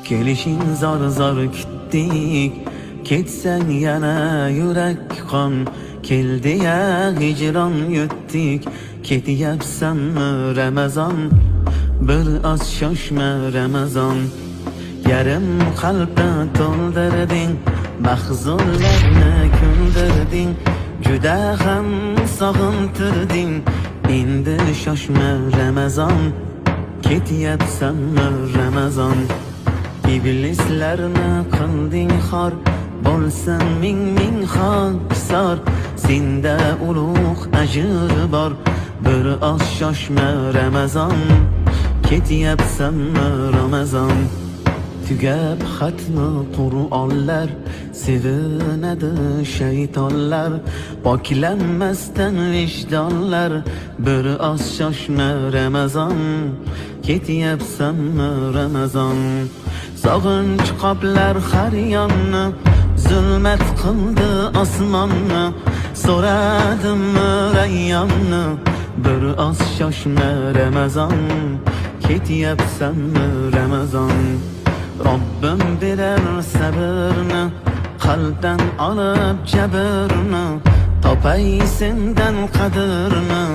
Kelishing zor zor kutdik, ketsang yana yurak qon. Keldi ya hijron yutdik, ketyapsanmi Ramazon? Bir oz shoshma Ramazon. Yarim qalbni to'ldirding, mahzunlarni kuldirding, juda ham sog'intirding. Endi shoshma Ramazon, ketyapsanmi Ramazon? İblislarni qilding xor, bo'lsin ming ming xokisor. Senda ulug' ajr bor, bir oz shoshma Ramazon, ketyapsanmi Ramazon? Tugab xatmi Qur'onlar, sevinadi shaytonlar, poklanmasdan vijdonlar. Bir oz shoshma Ramazon, ketyapsanmi Ramazon? Sog'inch qoplar har yonni, zulmat qildi osmonni. So'radimmi rayyonni, bir oz shoshma Ramazon, ketyapsanmi Ramazon? Robbim berar sabrni, qalbdan olib jabrni, topay sendan qadrni.